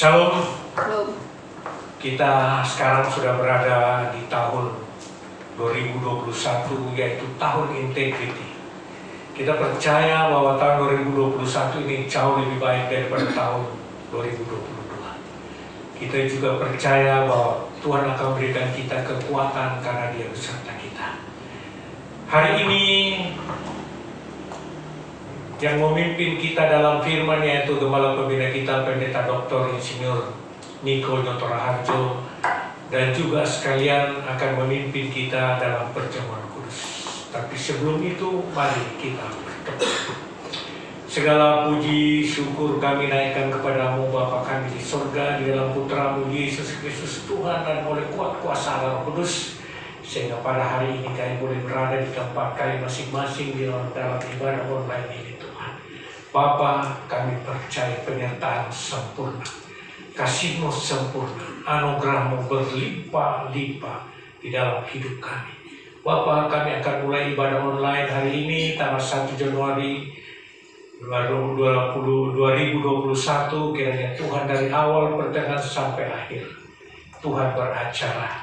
Shalom. Belum. Kita sekarang sudah berada di tahun 2021, yaitu tahun integrity. Kita percaya bahwa tahun 2021 ini jauh lebih baik daripada tahun 2022. Kita juga percaya bahwa Tuhan akan memberikan kita kekuatan karena Dia beserta kita. Hari ini yang memimpin kita dalam firman yaitu Gembala Pembina kita Pendeta Dr. Insinyur Niko Nyoto Raharjo, dan juga sekalian akan memimpin kita dalam perjamuan kudus. Tapi sebelum itu mari kita berdoa. Segala puji syukur kami naikkan kepadamu Bapa kami di surga, di dalam Putramu Yesus Kristus Tuhan, dan oleh kuat kuasa Roh Kudus, sehingga pada hari ini kami boleh berada di tempat kami masing-masing di dalam ibadah online ini Tuhan. Bapa, kami percaya penyertaan sempurna, kasih-Mu sempurna, anugerah-Mu berlimpah-limpah di dalam hidup kami. Bapa, kami akan mulai ibadah online hari ini tanggal 1 Januari 2021. Kiranya Tuhan dari awal pertengahan sampai akhir Tuhan beracara,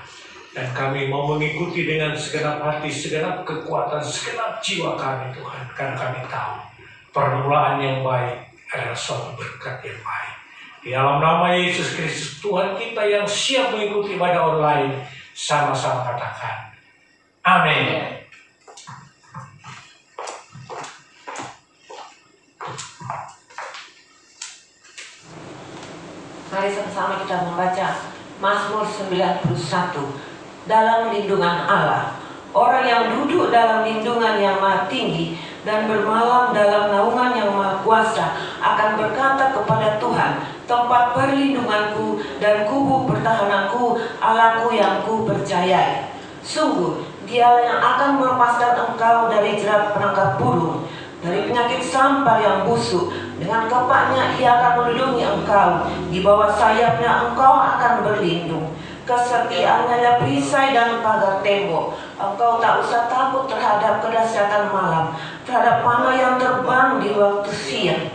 dan kami mau mengikuti dengan segenap hati, segenap kekuatan, segenap jiwa kami Tuhan, karena kami tahu permulaan yang baik adalah suatu berkat yang baik. Di dalam nama Yesus Kristus Tuhan kita yang siap mengikuti ibadah online, sama-sama katakan amin. Mari sama-sama kita membaca Mazmur 91. Dalam lindungan Allah, orang yang duduk dalam lindungan yang maha tinggi dan bermalam dalam naungan yang maha kuasa akan berkata kepada Tuhan, tempat perlindunganku dan kubu pertahananku, Allahku yang ku percayai. Sungguh, Dialah yang akan melepaskan engkau dari jerat penangkap burung, dari penyakit sampar yang busuk. Dengan kepaknya Ia akan melindungi engkau, di bawah sayapnya engkau akan berlindung. Kesetiaannya ya perisai dan pagar tembok. Engkau tak usah takut terhadap kedahsyatan malam, terhadap panah yang terbang di waktu siang,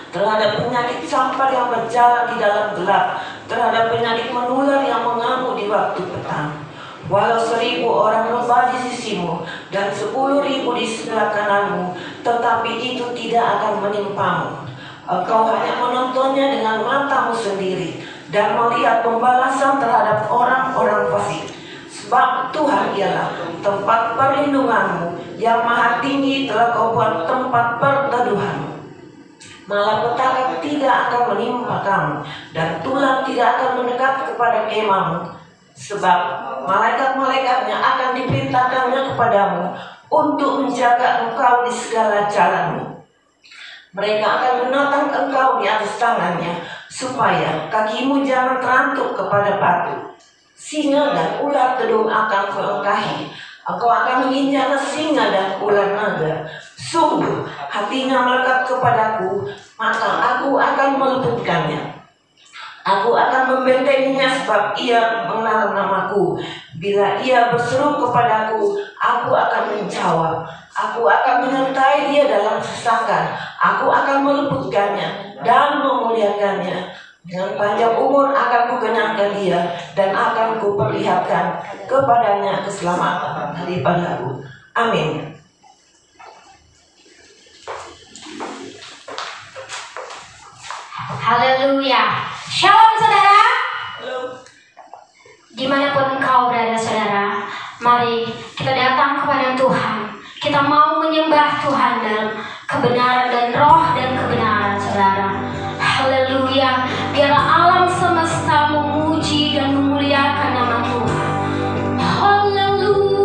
terhadap penyakit sampar yang berjalan di dalam gelap, terhadap penyakit menular yang mengamuk di waktu petang. Walau 1000 orang rebah di sisimu dan 10.000 di sebelah kananmu, tetapi itu tidak akan menimpamu. Engkau hanya menontonnya dengan matamu sendiri dan melihat pembalasan terhadap orang-orang fasik. Sebab Tuhan ialah tempat perlindunganmu, yang maha tinggi telah kau buat tempat perteduhanmu. Malapetaka tidak akan menimpa kamu, dan tulah tidak akan mendekat kepada kemahmu. Sebab malaikat-malaikatnya akan diperintahkannya kepadamu untuk menjaga engkau di segala jalanmu. Mereka akan menatang engkau di atas tangannya, supaya kakimu jangan terantuk kepada batu. Singa dan ular gedung akan melengkahi. Engkau akan menginjak singa dan ular naga. Sungguh hatinya melekat kepadaku, maka aku akan meluputkannya. Aku akan membentenginya sebab ia mengenal namaku. Bila ia berseru kepadaku, aku akan menjawab. Aku akan menyertai dia dalam kesesakan. Aku akan meluputkannya dan memuliakannya. Dengan panjang umur akan kukenyangkan dia, dan akan kuperlihatkan kepadanya keselamatan daripadaku. Amin. Haleluya. Shalom saudara. Halo. Dimanapun engkau berada saudara, mari kita datang kepada Tuhan. Kita mau menyembah Tuhan dalam kebenaran dan roh dan kebenaran saudara. Haleluya. Biarlah alam semesta memuji dan memuliakan nama Tuhan. Hallelujah.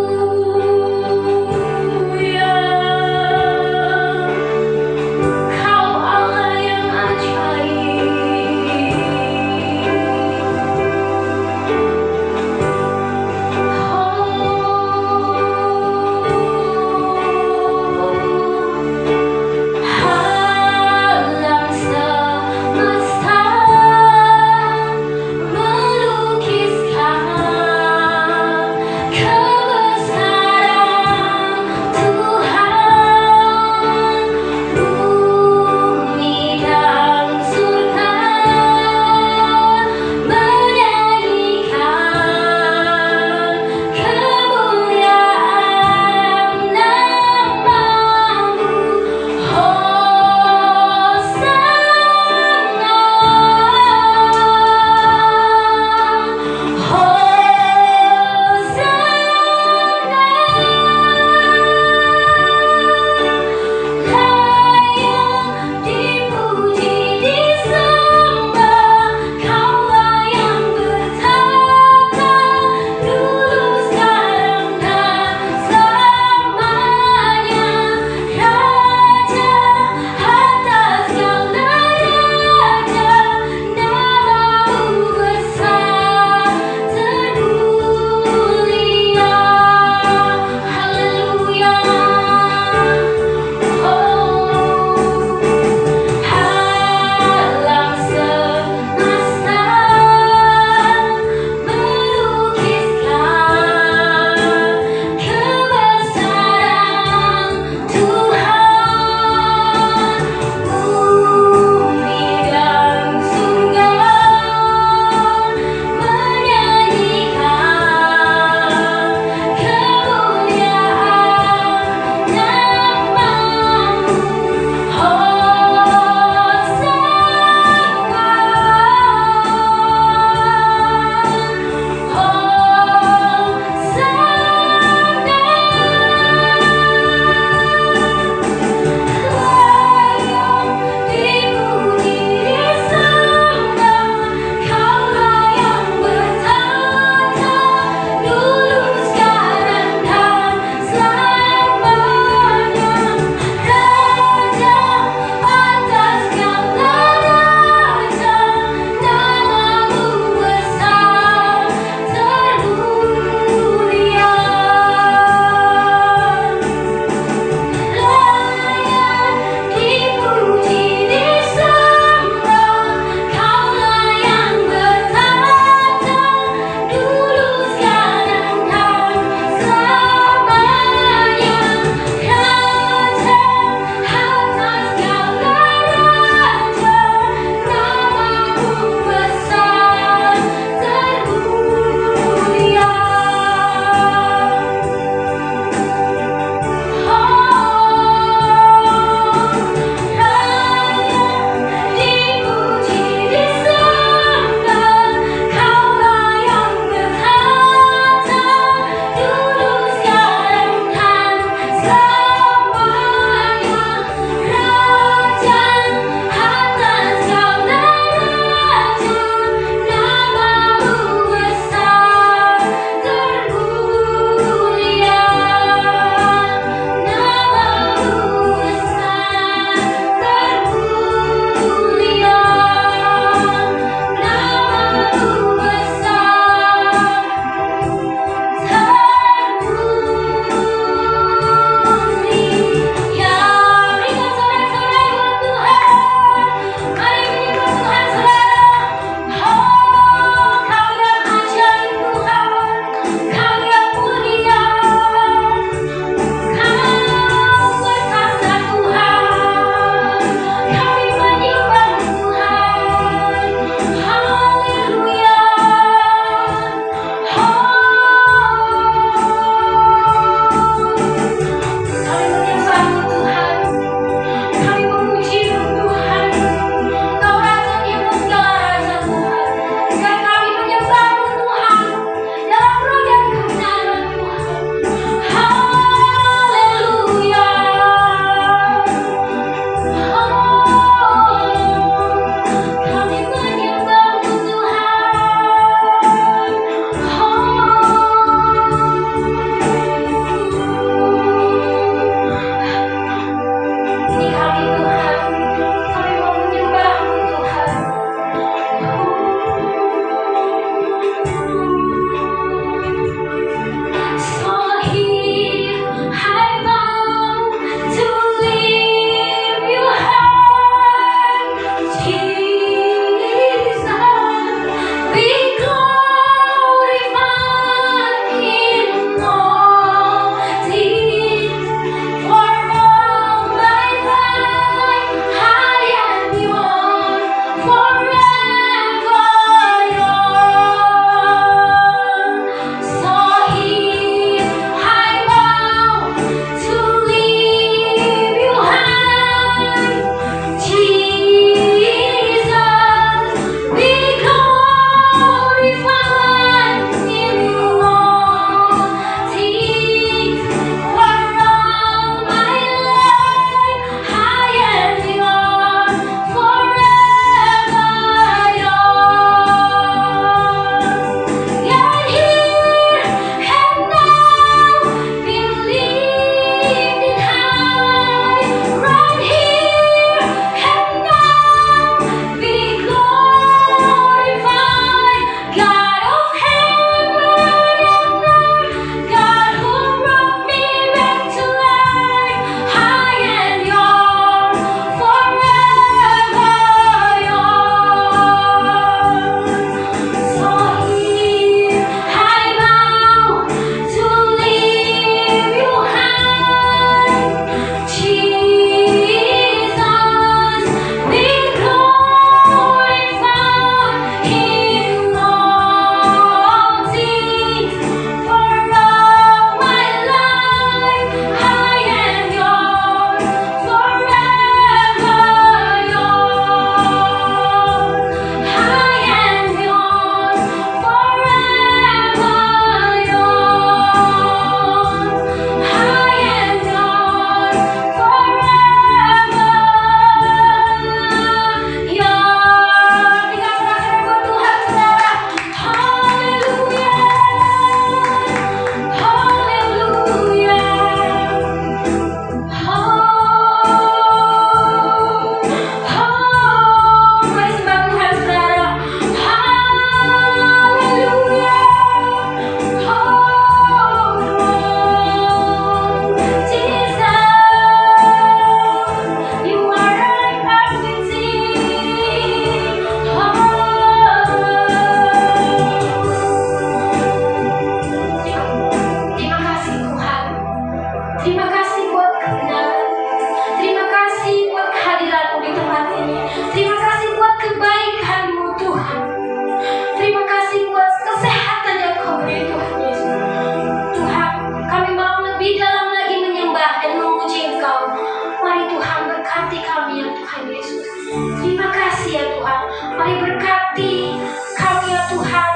Mari berkati kami ya Tuhan,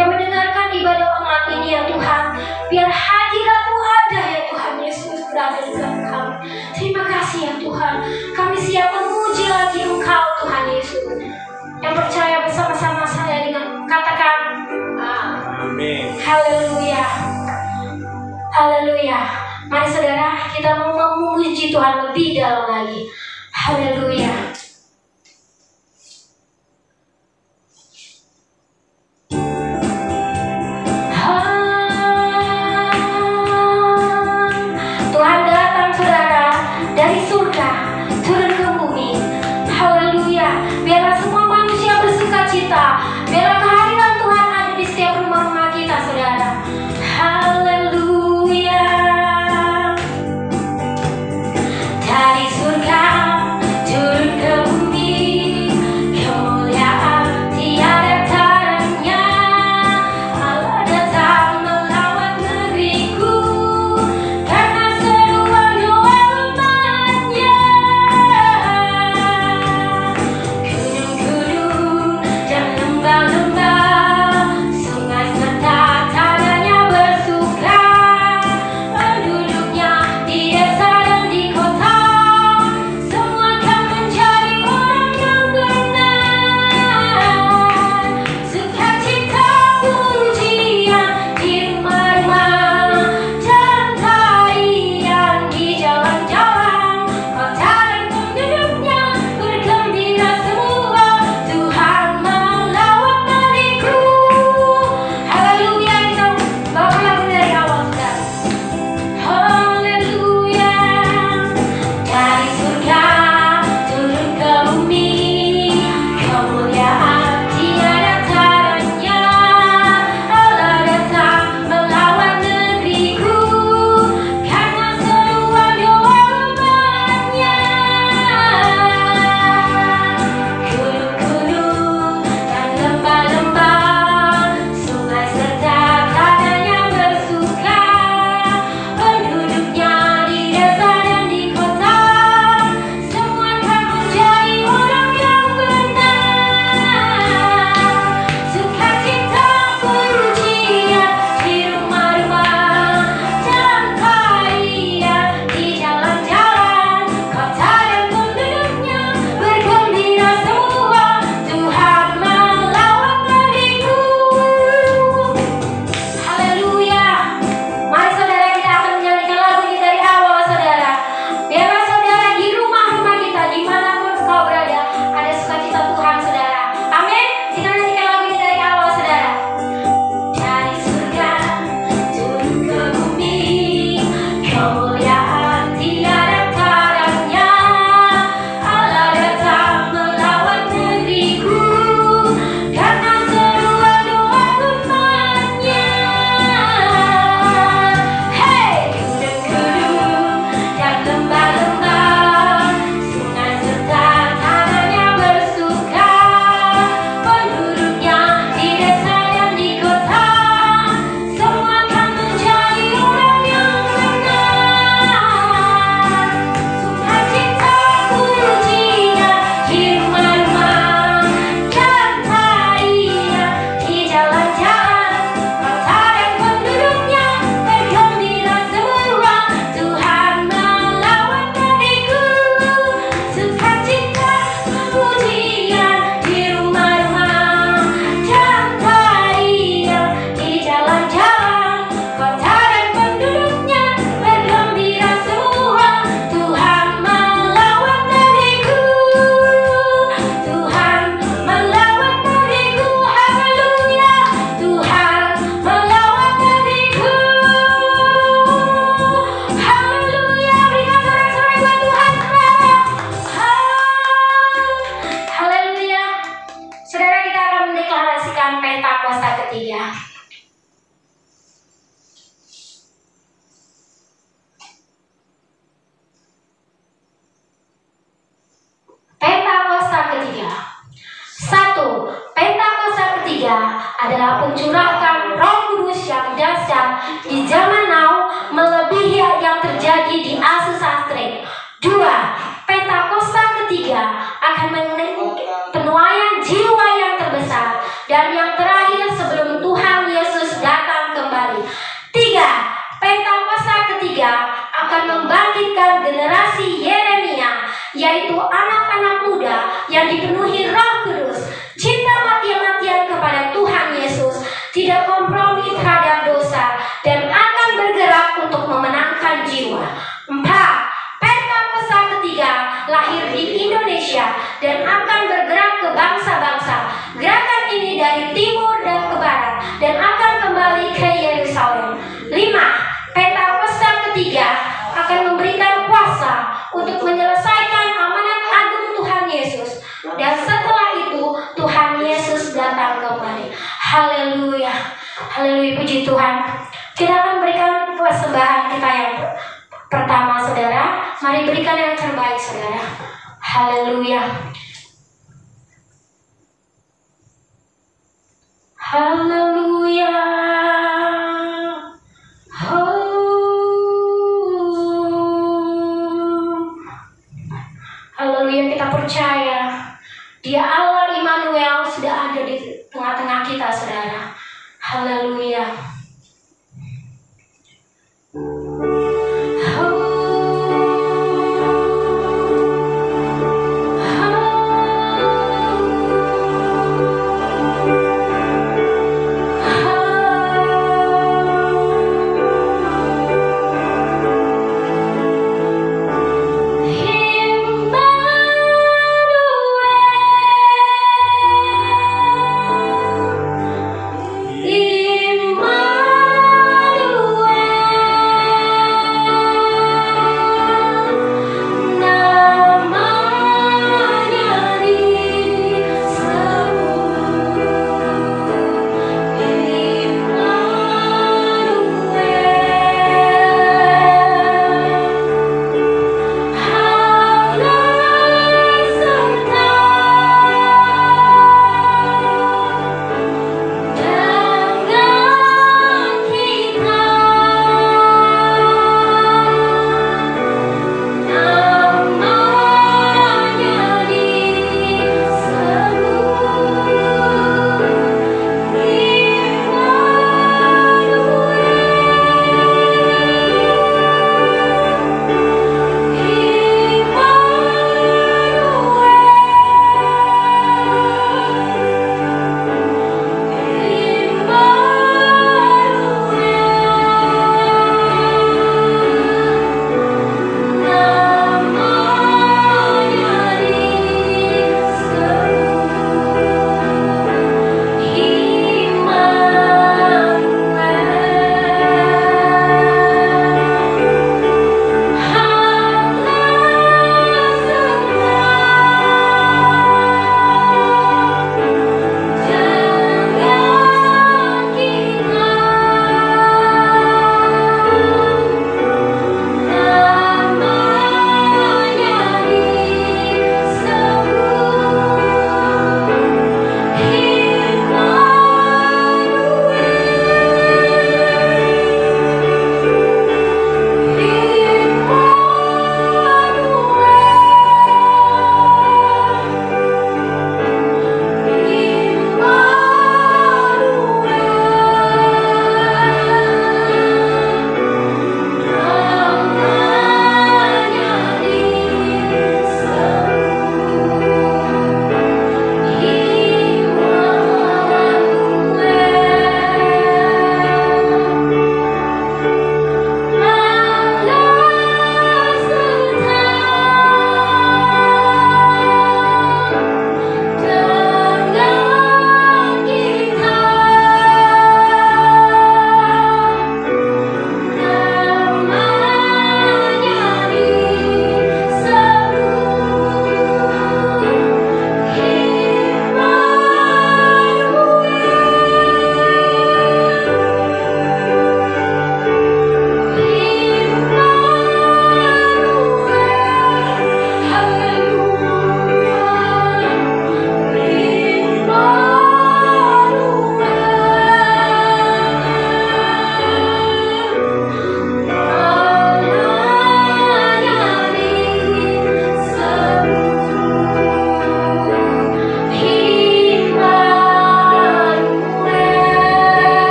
yang mendengarkan ibadah online ini ya Tuhan. Biar hadirat Tuhan ya Tuhan Yesus berada di dalam kami. Terima kasih ya Tuhan. Kami siap memuji lagi Engkau Tuhan Yesus. Yang percaya bersama-sama saya dengan katakan Amin. haleluya. Haleluya. Mari saudara, kita mau memuji Tuhan lebih dalam lagi. Haleluya. Tuhan datang saudara dari surga turun ke bumi. Haleluya. Biarlah semua manusia bersuka cita. Biarlah kehadiran Tuhan ada di setiap rumah-rumah kita saudara. Haleluya. Dari surga turun ke yaitu anak-anak muda yang dipenuhi Roh Kudus, cinta mati-matian kepada Tuhan Yesus, tidak kompromi terhadap dosa, dan akan bergerak untuk memenangkan jiwa. 4. Pentakosta ketiga lahir di Indonesia dan akan bergerak ke bangsa-bangsa. Gerakan ini dari timur dan ke barat dan akan kembali ke Yerusalem. 5. Pentakosta ketiga akan memberikan kuasa untuk menyelesaikan amanat agung Tuhan Yesus, dan setelah itu Tuhan Yesus datang kembali. Haleluya, haleluya, puji Tuhan. Kita akan berikan persembahan kita yang pertama, saudara. Mari berikan yang terbaik, saudara. Haleluya. Haleluya. Haleluya, kita percaya Dia Allah Immanuel sudah ada di tengah-tengah kita, saudara. Haleluya. Immanuel.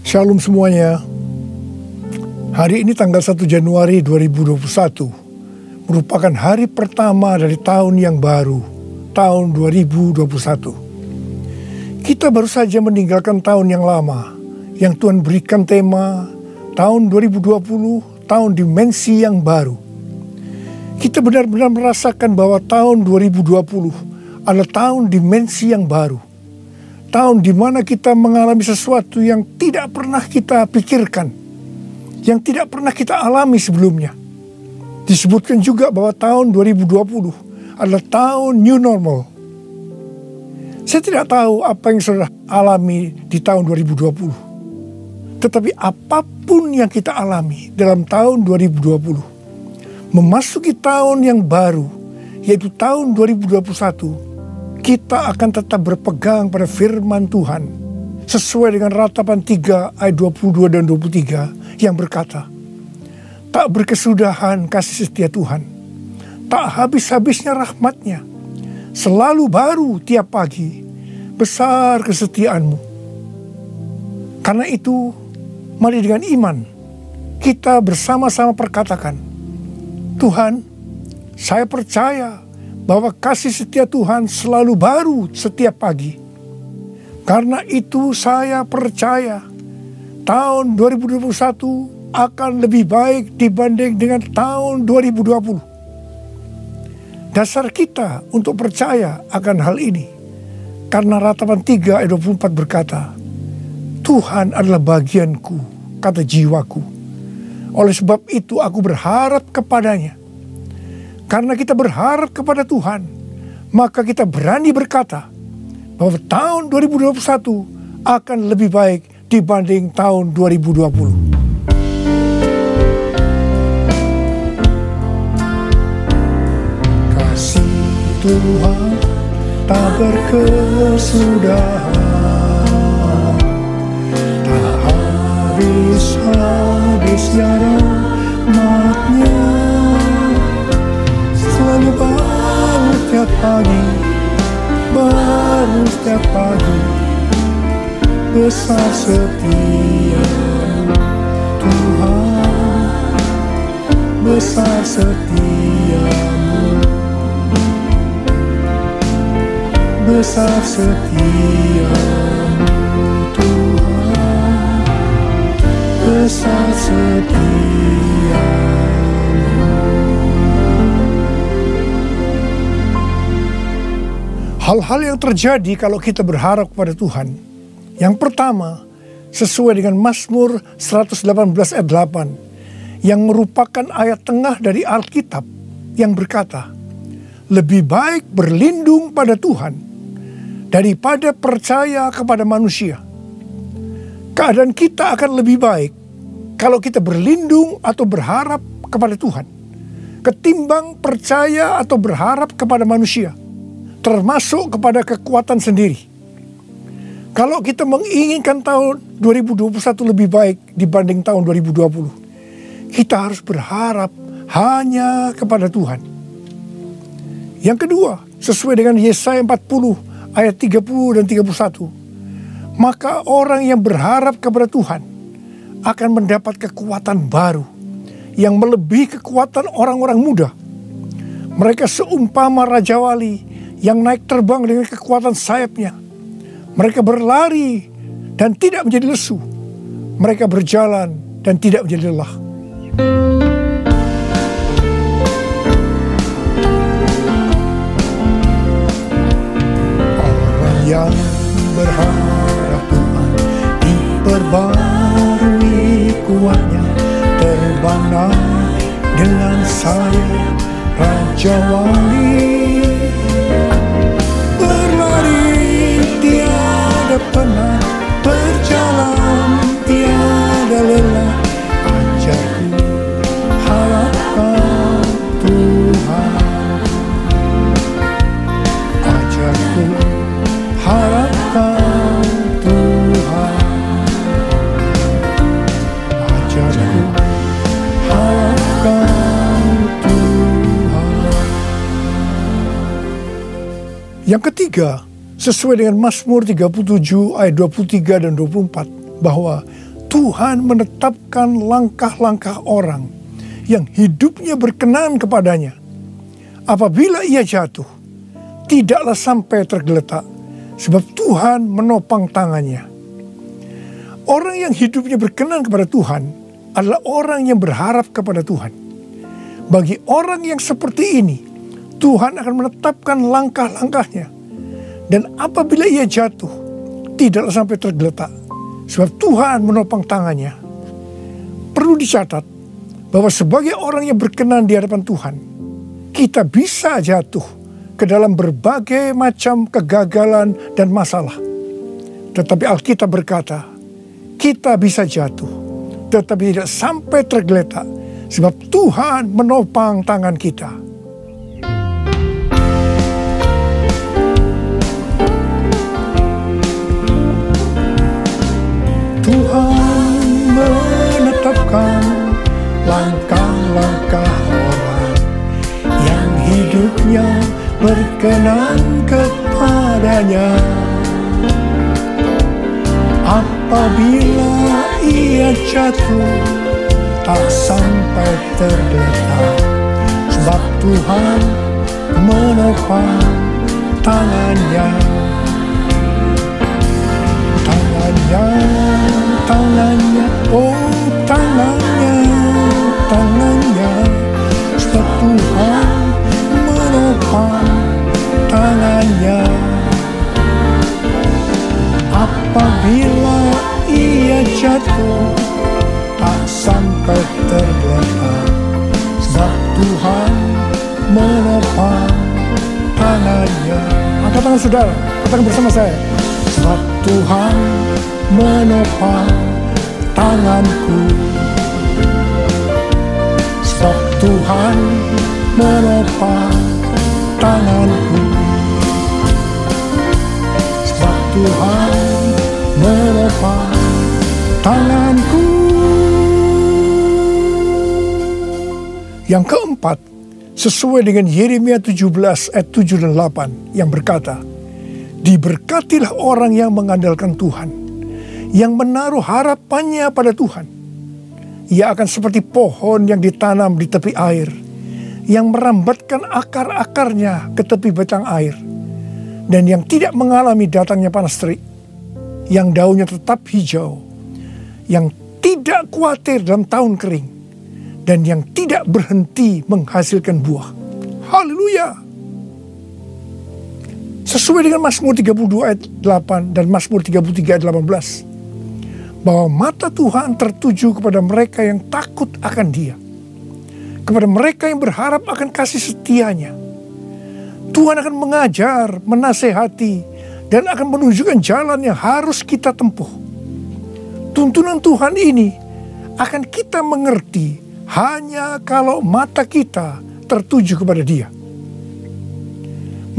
Shalom semuanya. Hari ini tanggal 1 Januari 2021 merupakan hari pertama dari tahun yang baru, tahun 2021. Kita baru saja meninggalkan tahun yang lama, yang Tuhan berikan tema tahun 2020, tahun dimensi yang baru. Kita benar-benar merasakan bahwa tahun 2020 adalah tahun dimensi yang baru. Tahun di mana kita mengalami sesuatu yang tidak pernah kita pikirkan, yang tidak pernah kita alami sebelumnya. Disebutkan juga bahwa tahun 2020 adalah tahun new normal. Saya tidak tahu apa yang saudara alami di tahun 2020. Tetapi apapun yang kita alami dalam tahun 2020, memasuki tahun yang baru, yaitu tahun 2021, kita akan tetap berpegang pada firman Tuhan sesuai dengan Ratapan 3 ayat 22 dan 23 yang berkata, tak berkesudahan kasih setia Tuhan, tak habis-habisnya rahmatnya, selalu baru tiap pagi, besar kesetiaanmu. Karena itu, mari dengan iman kita bersama-sama perkatakan, Tuhan, saya percaya bahwa kasih setia Tuhan selalu baru setiap pagi. Karena itu saya percaya tahun 2021 akan lebih baik dibanding dengan tahun 2020. Dasar kita untuk percaya akan hal ini, karena Ratapan 3 ayat 24 berkata, Tuhan adalah bagianku, kata jiwaku. Oleh sebab itu aku berharap kepadanya. Karena kita berharap kepada Tuhan, maka kita berani berkata bahwa tahun 2021 akan lebih baik dibanding tahun 2020. Kasih Tuhan tak berkesudahan, tak habis-habisnya rahmatnya, selalu baru setiap pagi, baru setiap pagi, besar setiamu Tuhan, besar setiamu, besar setiamu Tuhan, besar setiamu. Hal-hal yang terjadi kalau kita berharap kepada Tuhan. Yang pertama, sesuai dengan Mazmur 118 ayat 8, yang merupakan ayat tengah dari Alkitab yang berkata, lebih baik berlindung pada Tuhan daripada percaya kepada manusia. Keadaan kita akan lebih baik kalau kita berlindung atau berharap kepada Tuhan, ketimbang percaya atau berharap kepada manusia, termasuk kepada kekuatan sendiri. Kalau kita menginginkan tahun 2021 lebih baik dibanding tahun 2020, kita harus berharap hanya kepada Tuhan. Yang kedua, sesuai dengan Yesaya 40 ayat 30 dan 31, maka orang yang berharap kepada Tuhan akan mendapat kekuatan baru yang melebihi kekuatan orang-orang muda. Mereka seumpama Raja Wali yang naik terbang dengan kekuatan sayapnya. Mereka berlari dan tidak menjadi lesu. Mereka berjalan dan tidak menjadi lelah. Orang yang berharap Tuhan diperbarui kuatnya, terbanglah dengan sayap Raja Wali. Pernah berjalan tiada lelah, ajarku harapkan Tuhan, ajarku harapkan Tuhan, ajarku harapkan Tuhan. Yang ketiga, sesuai dengan Mazmur 37 ayat 23 dan 24, bahwa Tuhan menetapkan langkah-langkah orang yang hidupnya berkenan kepadanya. Apabila ia jatuh, tidaklah sampai tergeletak, sebab Tuhan menopang tangannya. Orang yang hidupnya berkenan kepada Tuhan adalah orang yang berharap kepada Tuhan. Bagi orang yang seperti ini, Tuhan akan menetapkan langkah-langkahnya. Dan apabila ia jatuh, tidaklah sampai tergeletak, sebab Tuhan menopang tangannya. Perlu dicatat bahwa sebagai orang yang berkenan di hadapan Tuhan, kita bisa jatuh ke dalam berbagai macam kegagalan dan masalah. Tetapi Alkitab berkata, kita bisa jatuh, tetapi tidak sampai tergeletak, sebab Tuhan menopang tangan kita. Tuhan menetapkan langkah-langkah orang yang hidupnya berkenan kepadanya. Apabila ia jatuh, tak sampai tergeletak, sebab Tuhan menopang tangannya. Tangannya, oh tangannya, sebab Tuhan menopang tangannya. Apabila ia jatuh, tak sampai tergeletak, sebab Tuhan menopang tangannya. Angkat tangan saudara, katakan bersama saya. Sebab Tuhan menopang tanganku. Sebab Tuhan menopang tanganku. Sebab Tuhan menopang tanganku. Yang keempat, sesuai dengan Yeremia 17 ayat 7 dan 8 yang berkata, diberkatilah orang yang mengandalkan Tuhan, yang menaruh harapannya pada Tuhan. Ia akan seperti pohon yang ditanam di tepi air, yang merambatkan akar-akarnya ke tepi batang air, dan yang tidak mengalami datangnya panas terik, yang daunnya tetap hijau, yang tidak khawatir dalam tahun kering, dan yang tidak berhenti menghasilkan buah. Haleluya! Sesuai dengan Mazmur 32 ayat 8 dan Mazmur 33 ayat 18. Bahwa mata Tuhan tertuju kepada mereka yang takut akan Dia. Kepada mereka yang berharap akan kasih setianya. Tuhan akan mengajar, menasehati, dan akan menunjukkan jalan yang harus kita tempuh. Tuntunan Tuhan ini akan kita mengerti hanya kalau mata kita tertuju kepada Dia.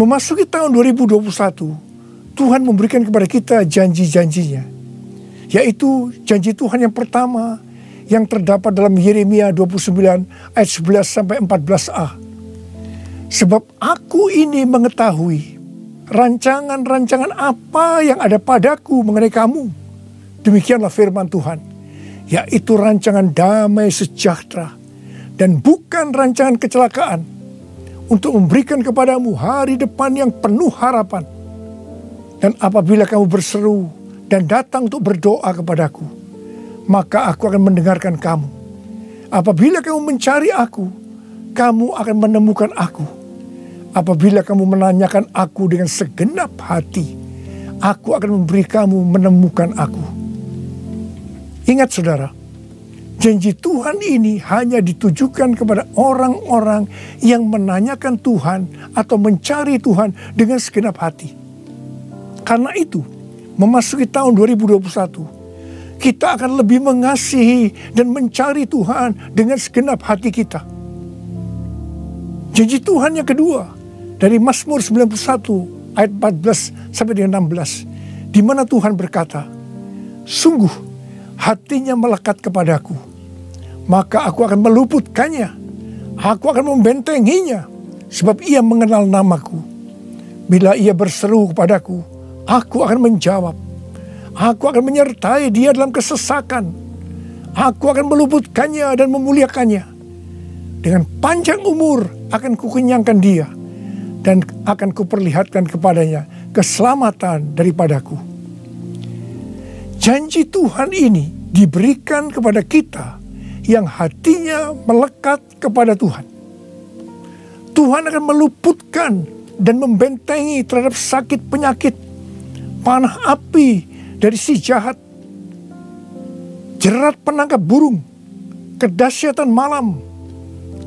Memasuki tahun 2021, Tuhan memberikan kepada kita janji-janjinya. Yaitu janji Tuhan yang pertama yang terdapat dalam Yeremia 29 ayat 11 sampai 14a. Sebab aku ini mengetahui rancangan-rancangan apa yang ada padaku mengenai kamu. Demikianlah firman Tuhan. Yaitu rancangan damai sejahtera dan bukan rancangan kecelakaan, untuk memberikan kepadamu hari depan yang penuh harapan. Dan apabila kamu berseru dan datang untuk berdoa kepadaku, maka aku akan mendengarkan kamu. Apabila kamu mencari aku, kamu akan menemukan aku. Apabila kamu menanyakan aku dengan segenap hati, aku akan memberi kamu menemukan aku. Ingat saudara, janji Tuhan ini hanya ditujukan kepada orang-orang yang menanyakan Tuhan atau mencari Tuhan dengan segenap hati. Karena itu, memasuki tahun 2021, kita akan lebih mengasihi dan mencari Tuhan dengan segenap hati kita. Janji Tuhan yang kedua dari Mazmur 91 ayat 14 sampai dengan 16, di mana Tuhan berkata, sungguh hatinya melekat kepadaku, maka aku akan meluputkannya, aku akan membentenginya, sebab ia mengenal namaku. Bila ia berseru kepadaku, aku akan menjawab. Aku akan menyertai dia dalam kesesakan. Aku akan meluputkannya dan memuliakannya. Dengan panjang umur akan kukenyangkan dia, dan akan kuperlihatkan kepadanya keselamatan daripadaku. Janji Tuhan ini diberikan kepada kita yang hatinya melekat kepada Tuhan. Tuhan akan meluputkan dan membentengi terhadap sakit penyakit, panah api dari si jahat, jerat penangkap burung, kedahsyatan malam,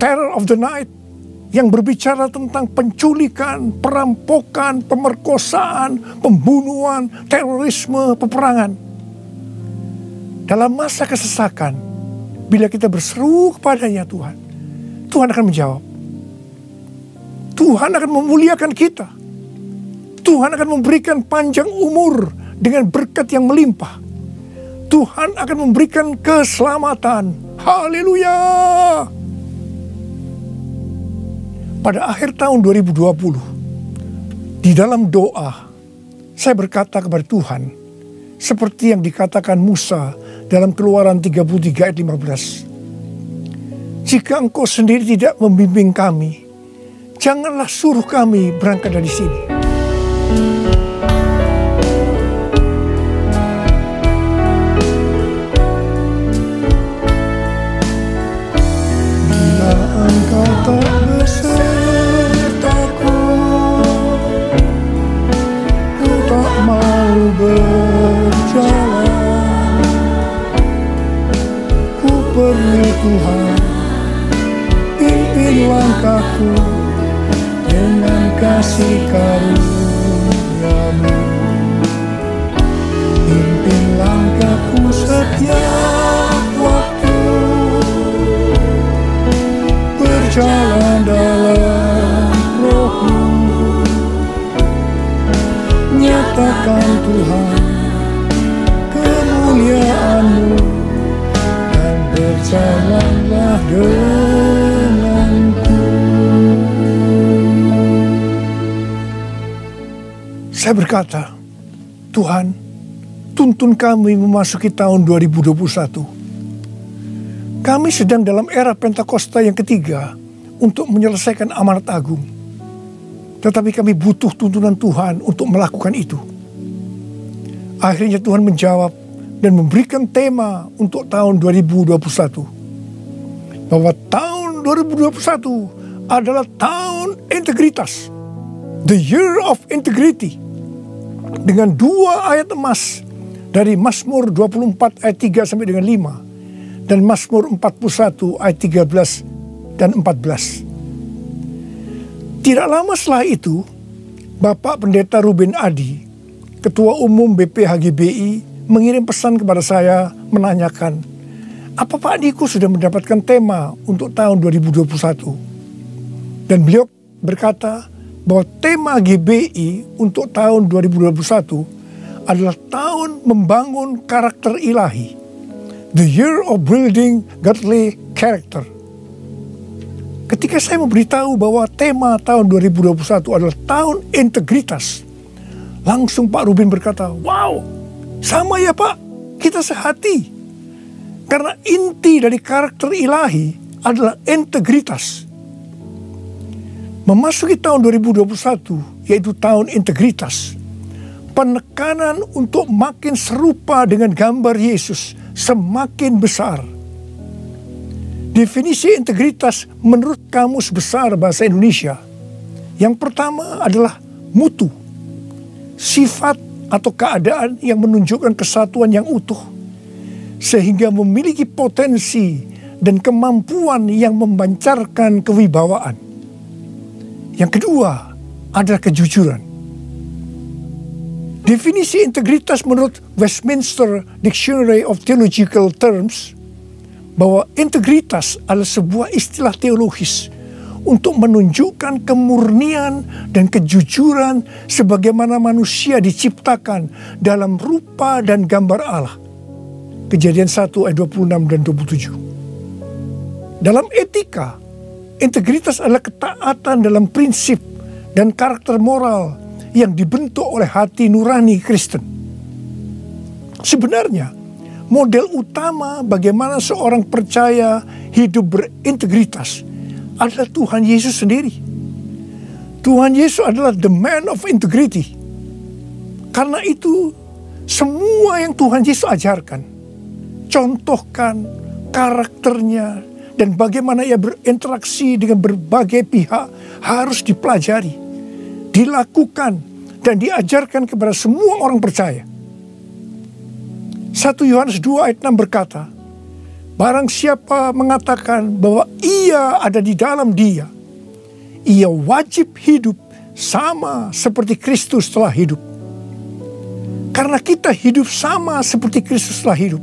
terror of the night, yang berbicara tentang penculikan, perampokan, pemerkosaan, pembunuhan, terorisme, peperangan. Dalam masa kesesakan, bila kita berseru kepadanya Tuhan, Tuhan akan menjawab. Tuhan akan memuliakan kita. Tuhan akan memberikan panjang umur dengan berkat yang melimpah. Tuhan akan memberikan keselamatan. Haleluya! Pada akhir tahun 2020, di dalam doa, saya berkata kepada Tuhan, seperti yang dikatakan Musa dalam Keluaran 33 ayat 15. Jika Engkau sendiri tidak membimbing kami, janganlah suruh kami berangkat dari sini. Bila Engkau tak besertaku, ku tak mau berjalan. Ku perlu Tuhan, pimpin langkahku dengan kasih karunia-Mu. Pimpin langkahku setiap waktu, berjalan dalam Roh-Mu. Nyatakan Tuhan kemuliaan-Mu, dan berjalanlah denganku. Saya berkata, Tuhan, tuntun kami memasuki tahun 2021. Kami sedang dalam era Pentakosta yang ketiga untuk menyelesaikan amanat agung. Tetapi kami butuh tuntunan Tuhan untuk melakukan itu. Akhirnya Tuhan menjawab dan memberikan tema untuk tahun 2021. Bahwa tahun 2021 adalah tahun integritas. The year of integrity. Dengan 2 ayat emas dari Mazmur 24 ayat 3 sampai dengan 5 dan Mazmur 41 ayat 13 dan 14. Tidak lama setelah itu, Bapak Pendeta Ruben Adi, Ketua Umum BPHGBI, mengirim pesan kepada saya menanyakan, apa Pak Niko sudah mendapatkan tema untuk tahun 2021? Dan beliau berkata, bahwa tema GBI untuk tahun 2021 adalah tahun membangun karakter ilahi. The year of building godly character. Ketika saya memberitahu bahwa tema tahun 2021 adalah tahun integritas, langsung Pak Ruben berkata, wow, sama ya Pak, kita sehati. Karena inti dari karakter ilahi adalah integritas. Memasuki tahun 2021, yaitu tahun integritas, penekanan untuk makin serupa dengan gambar Yesus semakin besar. Definisi integritas menurut Kamus Besar Bahasa Indonesia, yang pertama adalah mutu, sifat atau keadaan yang menunjukkan kesatuan yang utuh, sehingga memiliki potensi dan kemampuan yang memancarkan kewibawaan. Yang kedua adalah kejujuran. Definisi integritas menurut Westminster Dictionary of Theological Terms, bahwa integritas adalah sebuah istilah teologis untuk menunjukkan kemurnian dan kejujuran sebagaimana manusia diciptakan dalam rupa dan gambar Allah. Kejadian 1 ayat 26 dan 27. Dalam etika, integritas adalah ketaatan dalam prinsip dan karakter moral yang dibentuk oleh hati nurani Kristen. Sebenarnya, model utama bagaimana seorang percaya hidup berintegritas adalah Tuhan Yesus sendiri. Tuhan Yesus adalah the man of integrity. Karena itu, semua yang Tuhan Yesus ajarkan, contohkan karakternya, dan bagaimana ia berinteraksi dengan berbagai pihak harus dipelajari, dilakukan, dan diajarkan kepada semua orang percaya. 1 Yohanes 2 ayat 6 berkata, barang siapa mengatakan bahwa ia ada di dalam dia, ia wajib hidup sama seperti Kristus telah hidup. Karena kita hidup sama seperti Kristus telah hidup,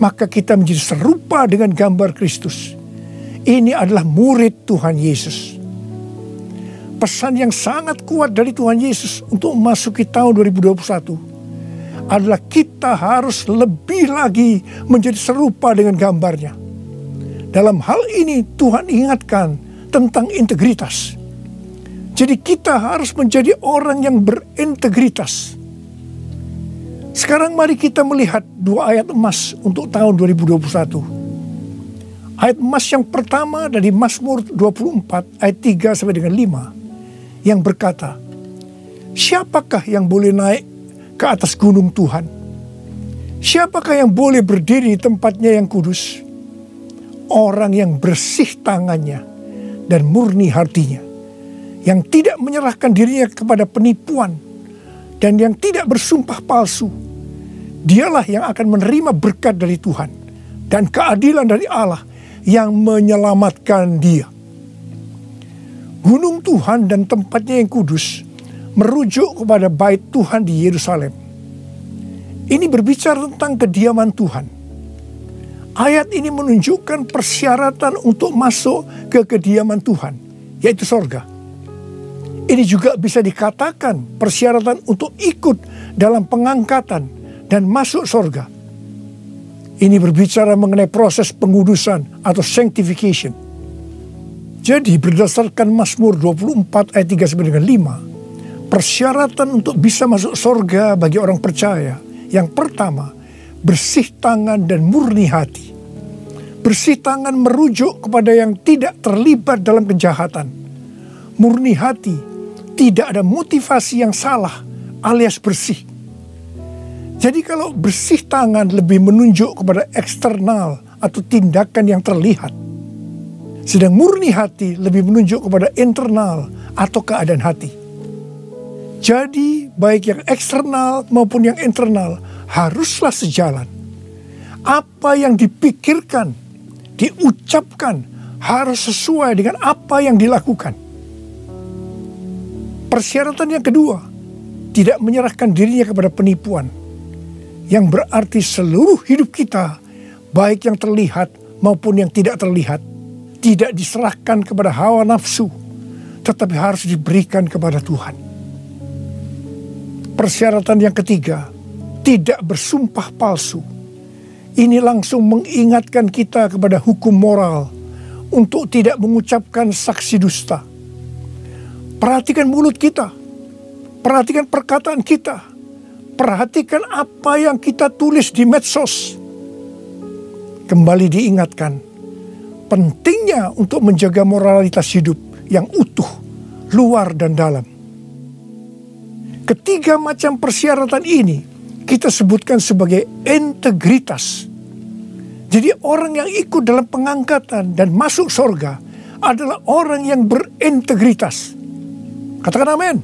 maka kita menjadi serupa dengan gambar Kristus. Ini adalah murid Tuhan Yesus. Pesan yang sangat kuat dari Tuhan Yesus untuk memasuki tahun 2021 adalah kita harus lebih lagi menjadi serupa dengan gambarnya. Dalam hal ini Tuhan ingatkan tentang integritas. Jadi kita harus menjadi orang yang berintegritas. Sekarang mari kita melihat 2 ayat emas untuk tahun 2021. Ayat emas yang pertama dari Mazmur 24 ayat 3 sampai dengan 5 yang berkata, siapakah yang boleh naik ke atas gunung Tuhan? Siapakah yang boleh berdiri di tempatnya yang kudus? Orang yang bersih tangannya dan murni hatinya, yang tidak menyerahkan dirinya kepada penipuan dan yang tidak bersumpah palsu. Dialah yang akan menerima berkat dari Tuhan dan keadilan dari Allah yang menyelamatkan dia. Gunung Tuhan dan tempatnya yang kudus merujuk kepada bait Tuhan di Yerusalem. Ini berbicara tentang kediaman Tuhan. Ayat ini menunjukkan persyaratan untuk masuk ke kediaman Tuhan, yaitu sorga. Ini juga bisa dikatakan persyaratan untuk ikut dalam pengangkatan dan masuk sorga. Ini berbicara mengenai proses pengudusan atau sanctification. Jadi berdasarkan Mazmur 24 ayat 3 sampai dengan 5, persyaratan untuk bisa masuk sorga bagi orang percaya, yang pertama, bersih tangan dan murni hati. Bersih tangan merujuk kepada yang tidak terlibat dalam kejahatan. Murni hati, tidak ada motivasi yang salah alias bersih. Jadi kalau bersih tangan lebih menunjuk kepada eksternal atau tindakan yang terlihat. Sedang murni hati lebih menunjuk kepada internal atau keadaan hati. Jadi baik yang eksternal maupun yang internal haruslah sejalan. Apa yang dipikirkan, diucapkan harus sesuai dengan apa yang dilakukan. Persyaratan yang kedua, tidak menyerahkan dirinya kepada penipuan. Yang berarti seluruh hidup kita, baik yang terlihat maupun yang tidak terlihat, tidak diserahkan kepada hawa nafsu, tetapi harus diberikan kepada Tuhan. Persyaratan yang ketiga, tidak bersumpah palsu. Ini langsung mengingatkan kita kepada hukum moral untuk tidak mengucapkan saksi dusta. Perhatikan mulut kita, perhatikan perkataan kita, perhatikan apa yang kita tulis di medsos. Kembali diingatkan, pentingnya untuk menjaga moralitas hidup yang utuh, luar dan dalam. Ketiga macam persyaratan ini kita sebutkan sebagai integritas. Jadi orang yang ikut dalam pengangkatan dan masuk surga adalah orang yang berintegritas. Katakan amin.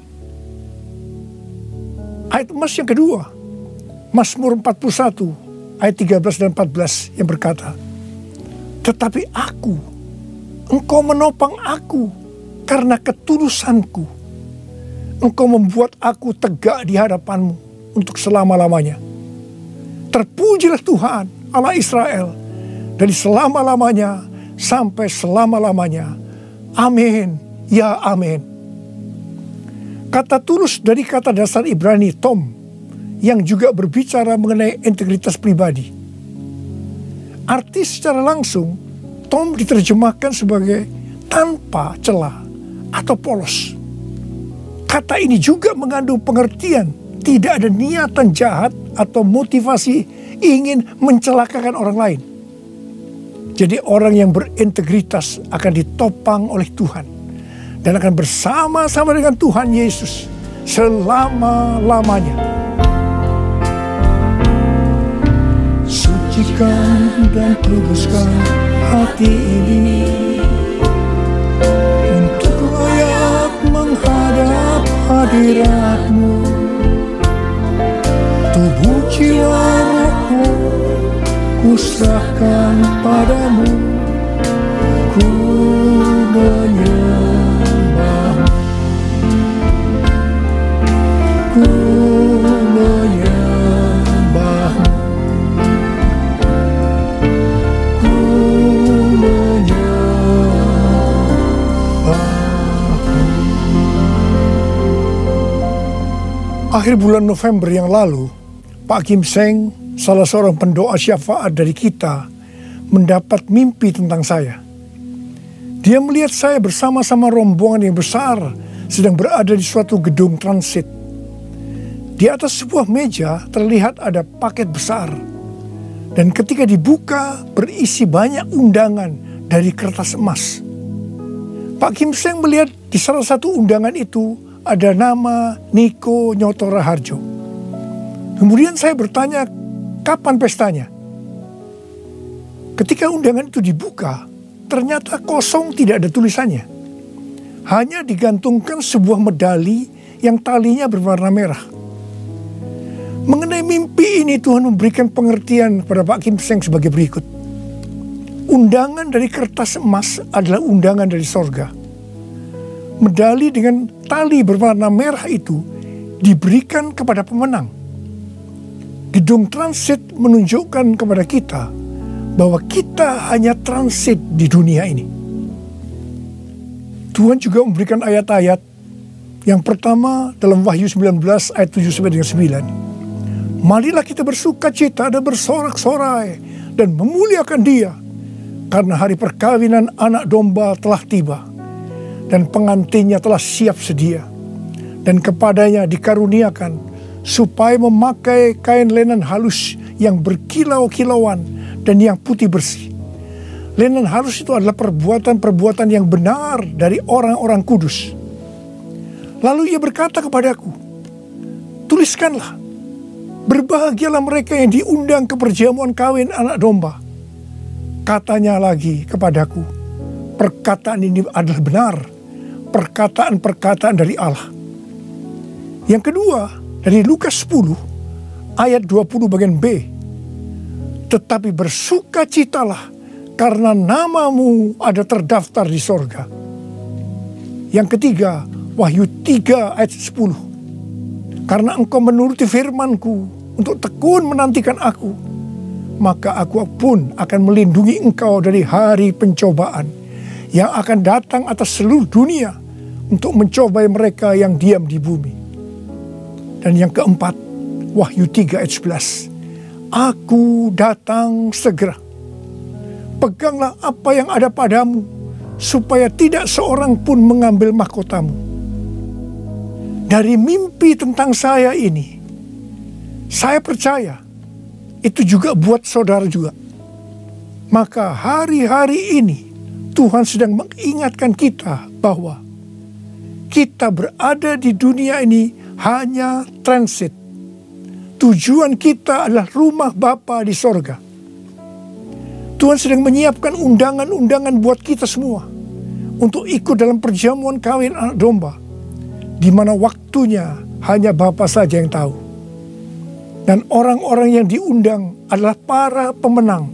Ayat emas yang kedua, Mazmur 41 ayat 13 dan 14 yang berkata, tetapi aku, engkau menopang aku karena ketulusanku. Engkau membuat aku tegak di hadapanmu untuk selama-lamanya. Terpujilah Tuhan Allah Israel dari selama-lamanya sampai selama-lamanya. Amin, ya amin. Kata tulus dari kata dasar Ibrani tom, yang juga berbicara mengenai integritas pribadi. Arti secara langsung, tom diterjemahkan sebagai tanpa celah atau polos. Kata ini juga mengandung pengertian tidak ada niatan jahat atau motivasi ingin mencelakakan orang lain. Jadi orang yang berintegritas akan ditopang oleh Tuhan dan akan bersama-sama dengan Tuhan Yesus selama-lamanya. Sucikan dan kuduskan hati ini untuk layak menghadap hadirat-Mu. Tubuh jiwa rohku kuserahkan padamu, ku menyembah, ku menyembah, ku menyembah. Akhir bulan November yang lalu, Pak Kim Seng, salah seorang pendoa syafaat dari kita, mendapat mimpi tentang saya. Dia melihat saya bersama-sama rombongan yang besar sedang berada di suatu gedung transit. Di atas sebuah meja terlihat ada paket besar. Dan ketika dibuka berisi banyak undangan dari kertas emas. Pak Kim Seng melihat di salah satu undangan itu ada nama Niko Nyoto Raharjo. Kemudian saya bertanya, kapan pestanya? Ketika undangan itu dibuka, ternyata kosong, tidak ada tulisannya. Hanya digantungkan sebuah medali yang talinya berwarna merah. Mengenai mimpi ini, Tuhan memberikan pengertian kepada Pak Kim Seng sebagai berikut. Undangan dari kertas emas adalah undangan dari sorga. Medali dengan tali berwarna merah itu diberikan kepada pemenang. Gedung transit menunjukkan kepada kita bahwa kita hanya transit di dunia ini. Tuhan juga memberikan ayat-ayat. Yang pertama dalam Wahyu 19 ayat 7-9. Marilah kita bersuka cita dan bersorak-sorai dan memuliakan Dia, karena hari perkawinan anak domba telah tiba dan pengantinnya telah siap sedia, dan kepadanya dikaruniakan supaya memakai kain lenan halus yang berkilau-kilauan dan yang putih bersih. Lenan halus itu adalah perbuatan-perbuatan yang benar dari orang-orang kudus. Lalu ia berkata kepadaku, tuliskanlah, berbahagialah mereka yang diundang ke perjamuan kawin anak domba. Katanya lagi kepadaku, perkataan ini adalah benar, perkataan-perkataan dari Allah. Yang kedua, dari Lukas 10 ayat 20 bagian B. Tetapi bersukacitalah karena namamu ada terdaftar di sorga. Yang ketiga, Wahyu 3 ayat 10. Karena engkau menuruti firmanku untuk tekun menantikan aku, maka aku pun akan melindungi engkau dari hari pencobaan yang akan datang atas seluruh dunia untuk mencobai mereka yang diam di bumi. Dan yang keempat, Wahyu 3 ayat 11. Aku datang segera. Peganglah apa yang ada padamu, supaya tidak seorang pun mengambil mahkotamu. Dari mimpi tentang saya ini, saya percaya itu juga buat saudara juga. Maka hari-hari ini Tuhan sedang mengingatkan kita bahwa kita berada di dunia ini hanya transit. Tujuan kita adalah rumah Bapa di sorga. Tuhan sedang menyiapkan undangan-undangan buat kita semua untuk ikut dalam perjamuan kawin anak domba, di mana waktunya hanya Bapa saja yang tahu. Dan orang-orang yang diundang adalah para pemenang,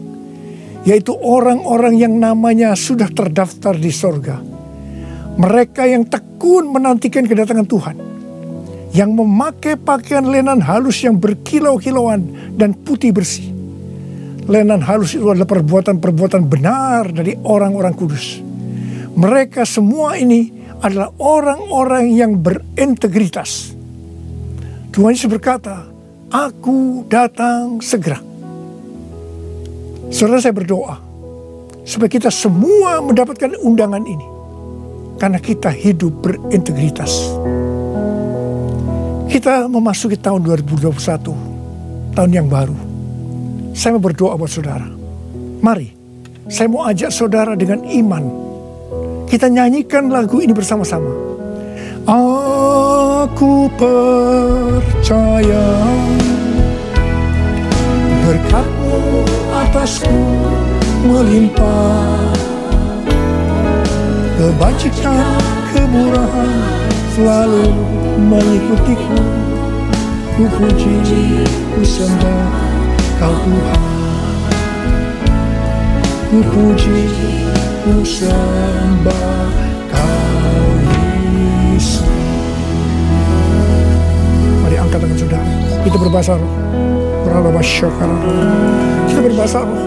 yaitu orang-orang yang namanya sudah terdaftar di sorga. Mereka yang tekun menantikan kedatangan Tuhan, yang memakai pakaian lenan halus yang berkilau-kilauan dan putih bersih. Lenan halus itu adalah perbuatan-perbuatan benar dari orang-orang kudus. Mereka semua ini adalah orang-orang yang berintegritas. Tuhan Yesus berkata, aku datang segera. Saudara, saya berdoa supaya kita semua mendapatkan undangan ini, karena kita hidup berintegritas. Kita memasuki tahun 2021, tahun yang baru. saya mau berdoa buat saudara. Mari, saya mau ajak saudara dengan iman. Kita nyanyikan lagu ini bersama-sama. Aku percaya berkat-Mu atasku melimpah, kebajikan, kemurahan selalu mengikutiku. Ku puji, ku sembah Kau Tuhan. Ku puji, ku sembah Kau Yesus. Mari angkat tangan saudara. Kita berbahasa roh. Kita berbahasa roh.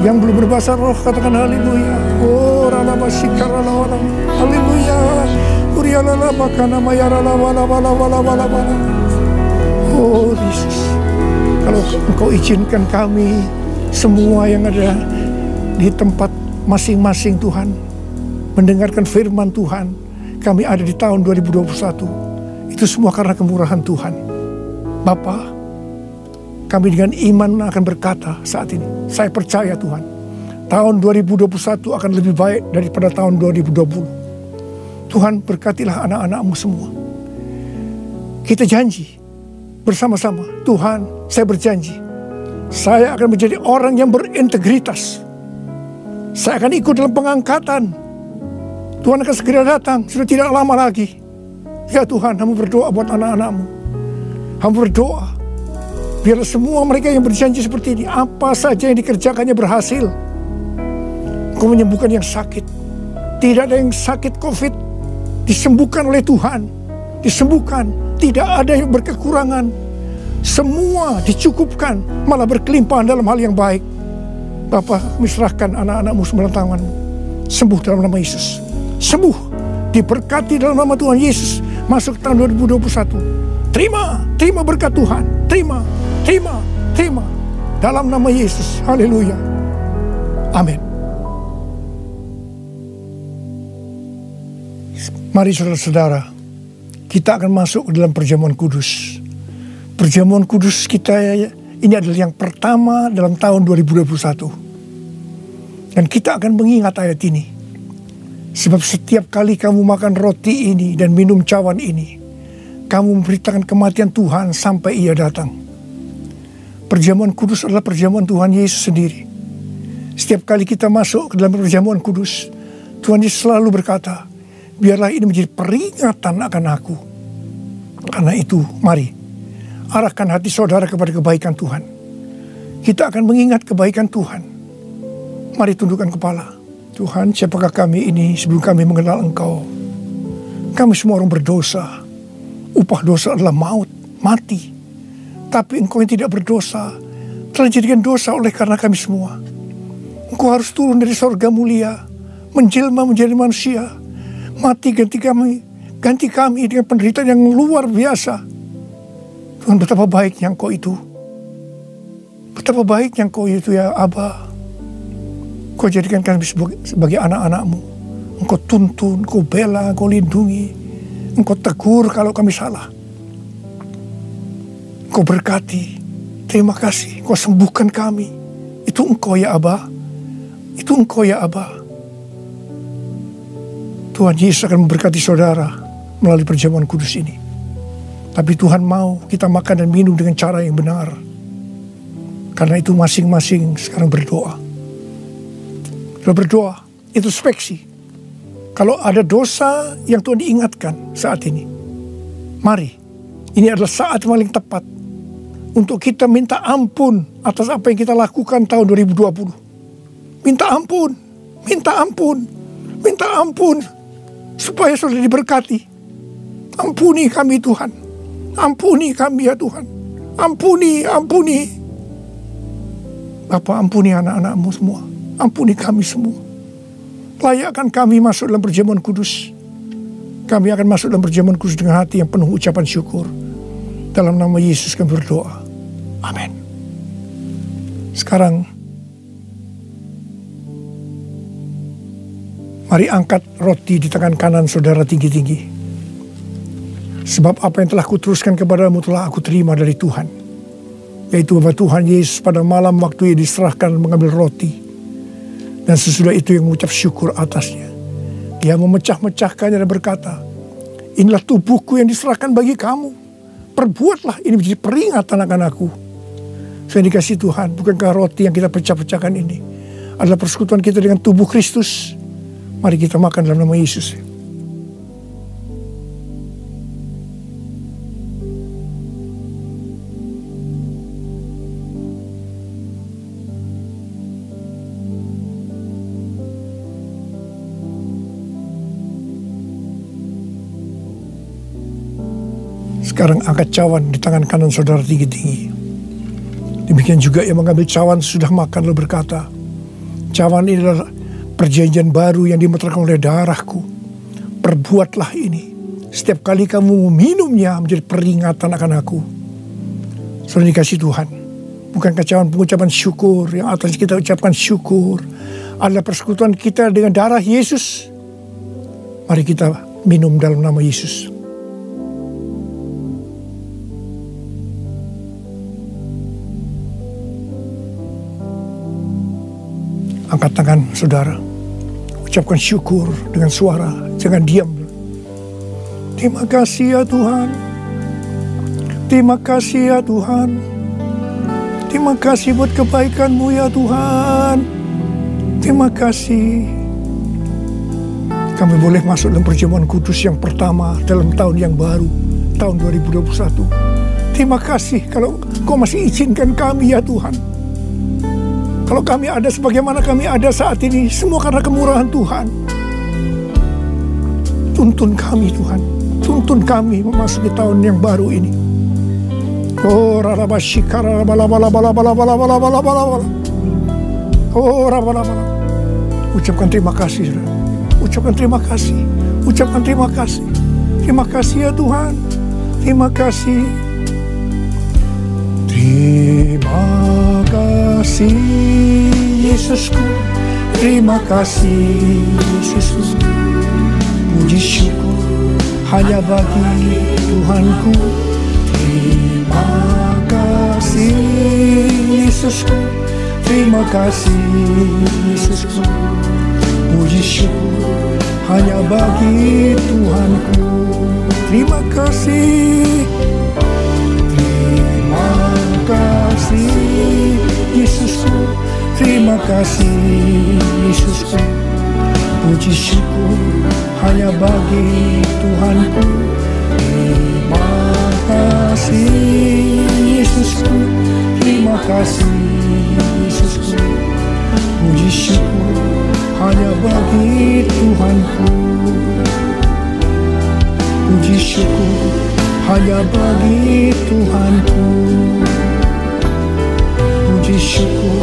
Yang belum berbahasa roh katakan haleluya. Oh ralabasikaralah. Haleluya. Urialala bakana mayarala wala wala wala wala wala. Oh Yesus, kalau Engkau izinkan kami semua yang ada di tempat masing-masing Tuhan mendengarkan firman Tuhan, kami ada di tahun 2021, itu semua karena kemurahan Tuhan. Bapa, kami dengan iman akan berkata saat ini, saya percaya Tuhan, tahun 2021 akan lebih baik daripada tahun 2020. Tuhan berkatilah anak-anak-Mu semua. Kita janji bersama-sama, Tuhan, saya berjanji, saya akan menjadi orang yang berintegritas. Saya akan ikut dalam pengangkatan. Tuhan akan segera datang, sudah tidak lama lagi. Ya Tuhan, Hamba berdoa buat anak-anak-Mu. Hamba berdoa, biarlah semua mereka yang berjanji seperti ini, apa saja yang dikerjakannya berhasil. Engkau menyembuhkan yang sakit. Tidak ada yang sakit COVID, disembuhkan oleh Tuhan. Disembuhkan, tidak ada yang berkekurangan. Semua dicukupkan, malah berkelimpahan dalam hal yang baik. Bapa, serahkan anak-anak-Mu semua dalam tangan-Mu. Sembuh dalam nama Yesus. Sembuh, diberkati dalam nama Tuhan Yesus. Masuk tahun 2021. Terima berkat Tuhan. Terima. Dalam nama Yesus. Haleluya. Amin. Mari saudara-saudara, kita akan masuk ke dalam perjamuan kudus. Perjamuan kudus kita ini adalah yang pertama dalam tahun 2021. Dan kita akan mengingat ayat ini. Sebab setiap kali kamu makan roti ini dan minum cawan ini, kamu memberitakan kematian Tuhan sampai Ia datang. Perjamuan kudus adalah perjamuan Tuhan Yesus sendiri. Setiap kali kita masuk ke dalam perjamuan kudus, Tuhan Yesus selalu berkata, biarlah ini menjadi peringatan akan aku. Karena itu, mari arahkan hati saudara kepada kebaikan Tuhan. Kita akan mengingat kebaikan Tuhan. Mari tundukkan kepala. Tuhan, siapakah kami ini sebelum kami mengenal Engkau? Kami semua orang berdosa. Upah dosa adalah maut, mati. Tapi Engkau yang tidak berdosa telah dijadikan dosa oleh karena kami semua. Engkau harus turun dari sorga mulia, menjelma menjadi manusia, mati ganti kami dengan penderitaan yang luar biasa. Tuhan, betapa baiknya Engkau itu. Betapa baiknya Engkau itu ya Aba. Kau jadikan kami sebagai anak-anak-Mu. Engkau tuntun, Engkau bela, Engkau lindungi. Engkau tegur kalau kami salah. Engkau berkati. Terima kasih. Engkau sembuhkan kami. Itu Engkau ya Aba. Itu Engkau ya Aba. Tuhan Yesus akan memberkati saudara melalui perjamuan kudus ini. Tapi Tuhan mau kita makan dan minum dengan cara yang benar. Karena itu masing-masing sekarang berdoa. Kalau berdoa, introspeksi. Kalau ada dosa yang Tuhan diingatkan saat ini, mari, ini adalah saat paling tepat untuk kita minta ampun atas apa yang kita lakukan tahun 2020. Minta ampun, supaya saudara diberkati. Ampuni kami Tuhan, ampuni kami ya Tuhan, ampuni. Bapa, ampuni anak-anak-Mu semua. Ampuni kami semua. Layakkan kami masuk dalam perjamuan kudus. Kami akan masuk dalam perjamuan kudus dengan hati yang penuh ucapan syukur. Dalam nama Yesus kami berdoa. Amin. Sekarang, mari angkat roti di tangan kanan saudara tinggi-tinggi. Sebab apa yang telah kuteruskan kepadamu telah aku terima dari Tuhan. yaitu bahwa Tuhan Yesus pada malam waktu ia diserahkan mengambil roti, dan sesudah itu yang mengucap syukur atasnya. Dia memecah-mecahkannya dan berkata, inilah tubuhku yang diserahkan bagi kamu. Perbuatlah ini menjadi peringatan akan aku. Saya dikasih Tuhan, bukankah roti yang kita pecah-pecahkan ini adalah persekutuan kita dengan tubuh Kristus? Mari kita makan dalam nama Yesus. Sekarang angkat cawan di tangan kanan saudara tinggi-tinggi. Demikian juga yang mengambil cawan sudah makan lalu berkata, cawan ini adalah perjanjian baru yang dimeterkan oleh darahku. Perbuatlah ini setiap kali kamu meminumnya menjadi peringatan akan aku. Saudara dikasih Tuhan, bukankah cawan pengucapan syukur yang atas kita ucapkan syukur adalah persekutuan kita dengan darah Yesus? Mari kita minum dalam nama Yesus. Angkat tangan saudara, ucapkan syukur dengan suara, jangan diam. Terima kasih ya Tuhan, terima kasih ya Tuhan, terima kasih buat kebaikan-Mu ya Tuhan, terima kasih. Kami boleh masuk dalam perjamuan kudus yang pertama dalam tahun yang baru, tahun 2021. Terima kasih kalau Kau masih izinkan kami ya Tuhan. Kalau kami ada sebagaimana kami ada saat ini, semua karena kemurahan Tuhan. Tuntun kami Tuhan, tuntun kami memasuki tahun yang baru ini. Oh rarabashikara bala. Oh rabalabala. Ucapkan terima kasih, saudara. Ucapkan terima kasih. Ucapkan terima kasih. Terima kasih ya Tuhan. Terima kasih. Terima kasih Yesusku, terima kasih Yesusku. Puji syukur hanya bagi Tuhanku. Terima kasih Yesusku, terima kasih Yesusku. Puji syukur hanya bagi Tuhanku. Terima kasih. Terima kasih Yesusku, terima kasih Yesusku. Puji syukur hanya bagi Tuhanku. Terima kasih Yesusku, terima kasih Yesusku. Puji syukur hanya bagi Tuhanku. Puji syukur hanya bagi Tuhanku. Puji syukur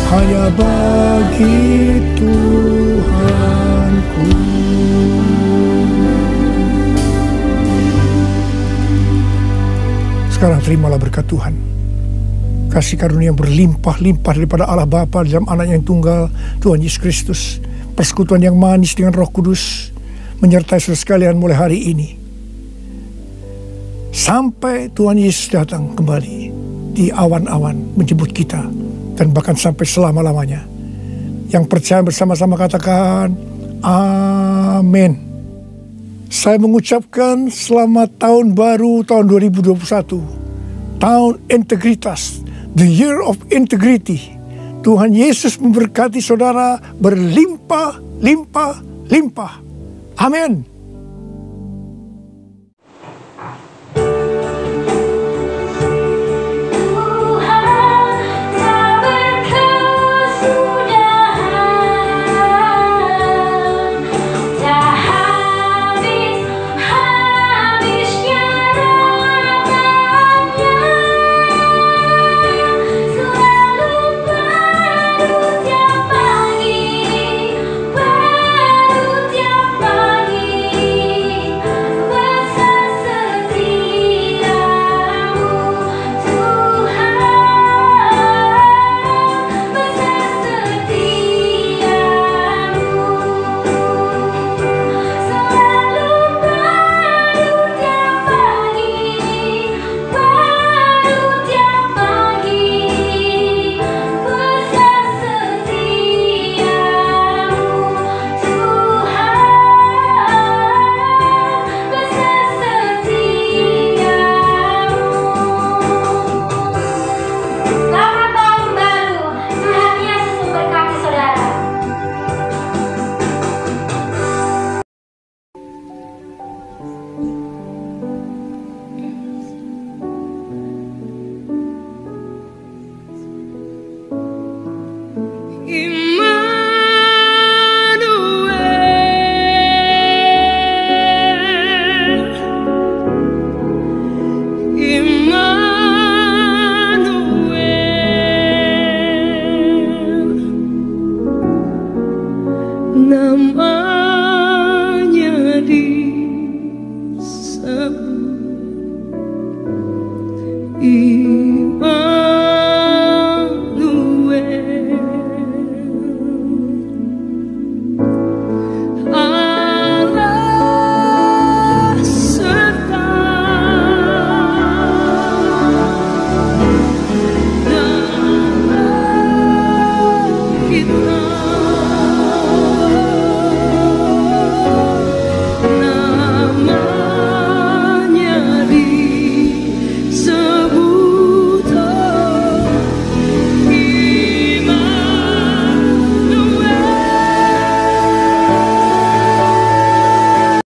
hanya bagi Tuhanku. Sekarang terimalah berkat Tuhan. Kasih karunia yang berlimpah-limpah daripada Allah Bapa dalam Anak yang tunggal, Tuhan Yesus Kristus. Persekutuan yang manis dengan Roh Kudus menyertai saudara sekalian mulai hari ini. Sampai Tuhan Yesus datang kembali di awan-awan menjemput kita, dan bahkan sampai selama-lamanya. Yang percaya bersama-sama katakan amin. Saya mengucapkan selamat tahun baru tahun 2021. Tahun integritas, the year of integrity. Tuhan Yesus memberkati saudara berlimpah-limpah-limpah. Amin.